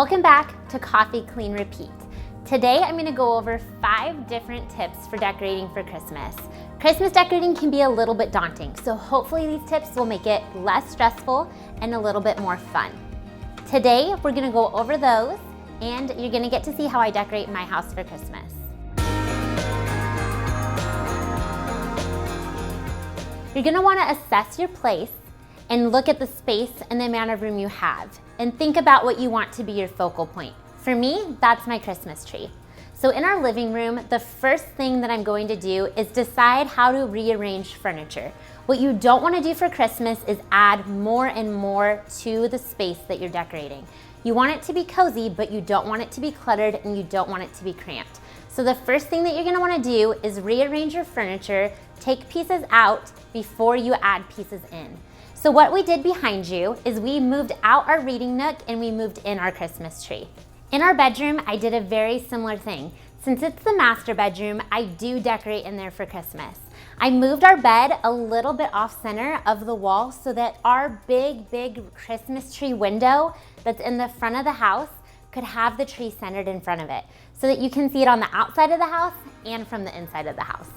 Welcome back to Coffee Clean Repeat. Today I'm going to go over 5 different tips for decorating for Christmas. Christmas decorating can be a little bit daunting, so hopefully these tips will make it less stressful and a little bit more fun. Today we're going to go over those and you're going to get to see how I decorate my house for Christmas. You're going to want to assess your place and look at the space and the amount of room you have and think about what you want to be your focal point. For me, that's my Christmas tree. So in our living room, the first thing that I'm going to do is decide how to rearrange furniture. What you don't want to do for Christmas is add more and more to the space that you're decorating. You want it to be cozy, but you don't want it to be cluttered and you don't want it to be cramped. So the first thing that you're going to want to do is rearrange your furniture, take pieces out before you add pieces in. So what we did behind you is we moved out our reading nook and we moved in our Christmas tree. In our bedroom, I did a very similar thing. Since it's the master bedroom, I do decorate in there for Christmas. I moved our bed a little bit off center of the wall so that our big Christmas tree window that's in the front of the house could have the tree centered in front of it so that you can see it on the outside of the house and from the inside of the house.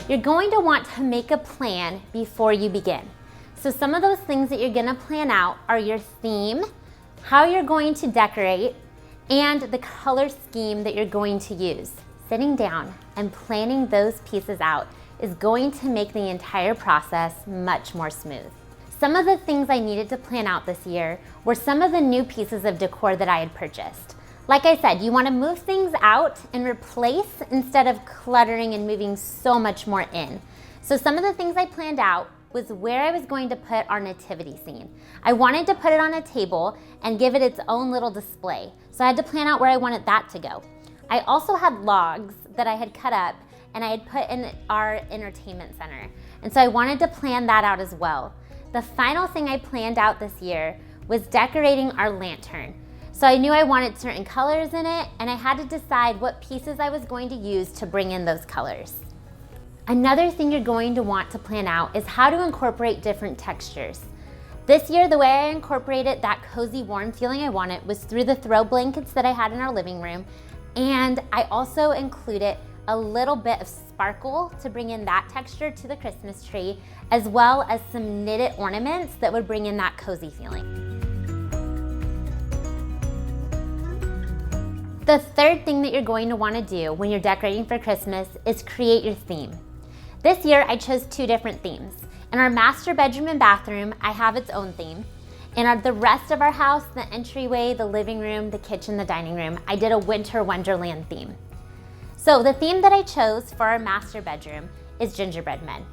You're going to want to make a plan before you begin. So some of those things that you're gonna plan out are your theme, how you're going to decorate, and the color scheme that you're going to use. Sitting down and planning those pieces out is going to make the entire process much more smooth. Some of the things I needed to plan out this year were some of the new pieces of decor that I had purchased. Like I said, you want to move things out and replace instead of cluttering and moving so much more in. So some of the things I planned out was where I was going to put our nativity scene. I wanted to put it on a table and give it its own little display. So I had to plan out where I wanted that to go. I also had logs that I had cut up and I had put in our entertainment center. And so I wanted to plan that out as well. The final thing I planned out this year was decorating our lantern. So I knew I wanted certain colors in it and I had to decide what pieces I was going to use to bring in those colors. Another thing you're going to want to plan out is how to incorporate different textures. This year, the way I incorporated that cozy, warm feeling I wanted was through the throw blankets that I had in our living room, and I also included a little bit of sparkle to bring in that texture to the Christmas tree, as well as some knitted ornaments that would bring in that cozy feeling. The third thing that you're going to want to do when you're decorating for Christmas is create your theme. This year, I chose 2 different themes. In our master bedroom and bathroom, I have its own theme. In the rest of our house, the entryway, the living room, the kitchen, the dining room, I did a winter wonderland theme. So the theme that I chose for our master bedroom is gingerbread men.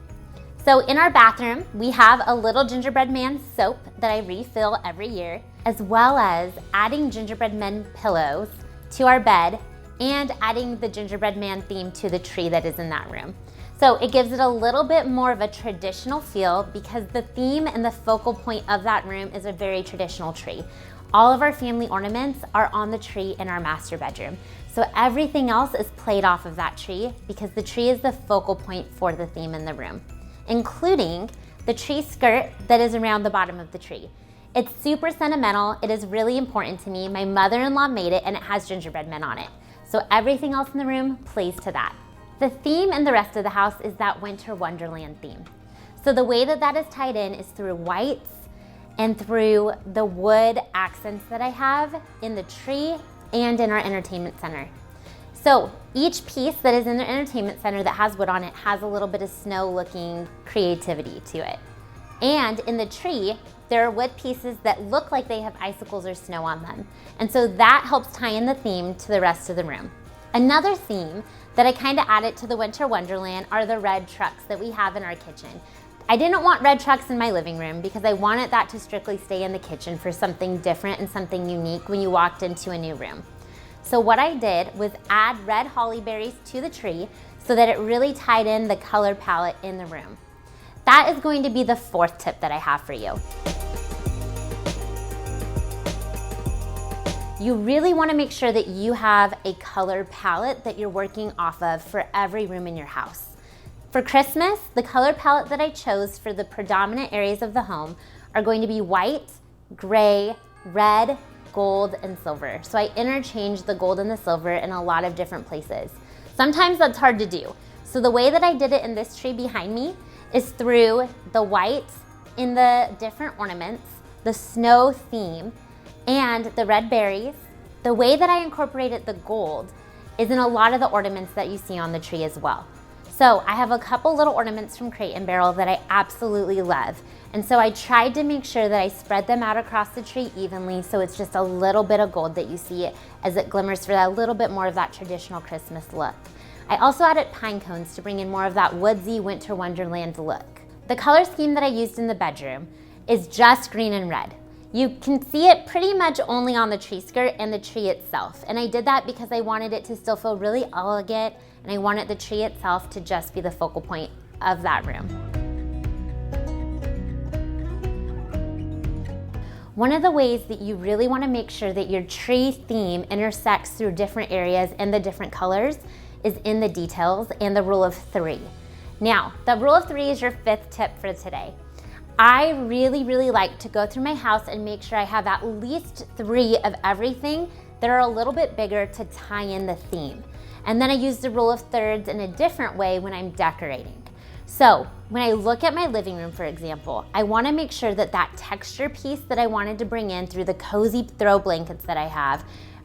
So in our bathroom, we have a little gingerbread man soap that I refill every year, as well as adding gingerbread men pillows to our bed and adding the gingerbread man theme to the tree that is in that room. So it gives it a little bit more of a traditional feel because the theme and the focal point of that room is a very traditional tree. All of our family ornaments are on the tree in our master bedroom. So everything else is played off of that tree because the tree is the focal point for the theme in the room, including the tree skirt that is around the bottom of the tree. It's super sentimental. It is really important to me. My mother-in-law made it and it has gingerbread men on it. So everything else in the room plays to that. The theme in the rest of the house is that winter wonderland theme. So the way that that is tied in is through whites and through the wood accents that I have in the tree and in our entertainment center. So each piece that is in the entertainment center that has wood on it has a little bit of snow looking creativity to it. And in the tree, there are wood pieces that look like they have icicles or snow on them. And so that helps tie in the theme to the rest of the room. Another theme that I kind of added to the winter wonderland are the red trucks that we have in our kitchen. I didn't want red trucks in my living room because I wanted that to strictly stay in the kitchen for something different and something unique when you walked into a new room. So what I did was add red holly berries to the tree so that it really tied in the color palette in the room. That is going to be the 4th tip that I have for you. You really want to make sure that you have a color palette that you're working off of for every room in your house. For Christmas, the color palette that I chose for the predominant areas of the home are going to be white, gray, red, gold, and silver. So I interchange the gold and the silver in a lot of different places. Sometimes that's hard to do. So the way that I did it in this tree behind me is through the white in the different ornaments, the snow theme, and the red berries. The way that I incorporated the gold is in a lot of the ornaments that you see on the tree as well. So I have a couple little ornaments from Crate & Barrel that I absolutely love. And so I tried to make sure that I spread them out across the tree evenly so it's just a little bit of gold that you see as it glimmers for that little bit more of that traditional Christmas look. I also added pine cones to bring in more of that woodsy winter wonderland look. The color scheme that I used in the bedroom is just green and red. You can see it pretty much only on the tree skirt and the tree itself. And I did that because I wanted it to still feel really elegant and I wanted the tree itself to just be the focal point of that room. One of the ways that you really want to make sure that your tree theme intersects through different areas and the different colors is in the details and the rule of 3. Now, the rule of 3 is your 5th tip for today. I really like to go through my house and make sure I have at least 3 of everything that are a little bit bigger to tie in the theme. And then I use the rule of thirds in a different way when I'm decorating. So when I look at my living room, for example, I want to make sure that that texture piece that I wanted to bring in through the cozy throw blankets that I have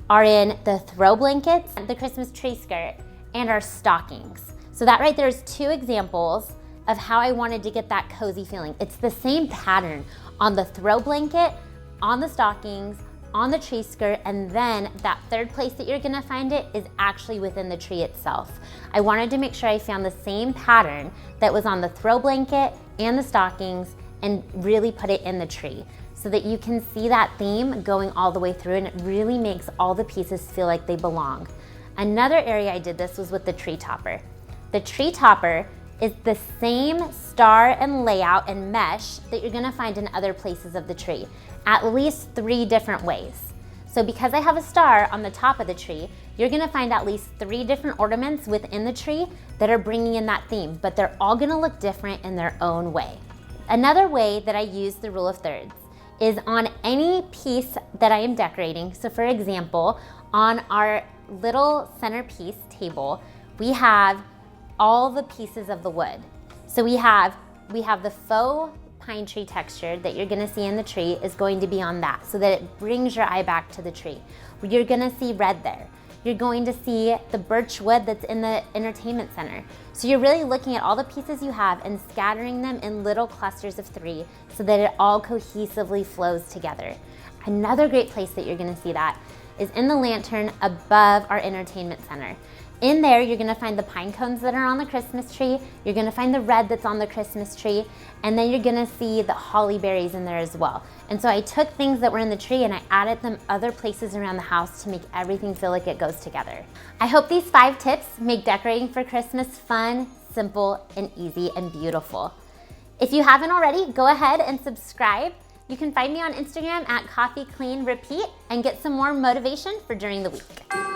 are in the throw blankets, the Christmas tree skirt, and our stockings. So that right there is 2 examples of how I wanted to get that cozy feeling. It's the same pattern on the throw blanket, on the stockings, on the tree skirt, and then that 3rd place that you're gonna find it is actually within the tree itself. I wanted to make sure I found the same pattern that was on the throw blanket and the stockings and really put it in the tree so that you can see that theme going all the way through and it really makes all the pieces feel like they belong. Another area I did this was with the tree topper. The tree topper is the same star and layout and mesh that you're gonna find in other places of the tree, at least 3 different ways. So because I have a star on the top of the tree, you're gonna find at least 3 different ornaments within the tree that are bringing in that theme, but they're all gonna look different in their own way. Another way that I use the rule of thirds is on any piece that I am decorating. So for example, on our little centerpiece table, we have all the pieces of the wood. So we have the faux pine tree texture that you're gonna see in the tree is going to be on that so that it brings your eye back to the tree. You're gonna see red there. You're going to see the birch wood that's in the entertainment center. So you're really looking at all the pieces you have and scattering them in little clusters of 3 so that it all cohesively flows together. Another great place that you're gonna see that is in the lantern above our entertainment center. In there, you're gonna find the pine cones that are on the Christmas tree, you're gonna find the red that's on the Christmas tree, and then you're gonna see the holly berries in there as well. And so I took things that were in the tree and I added them other places around the house to make everything feel like it goes together. I hope these 5 tips make decorating for Christmas fun, simple, and easy and beautiful. If you haven't already, go ahead and subscribe. You can find me on Instagram at Coffee Clean Repeat and get some more motivation for during the week.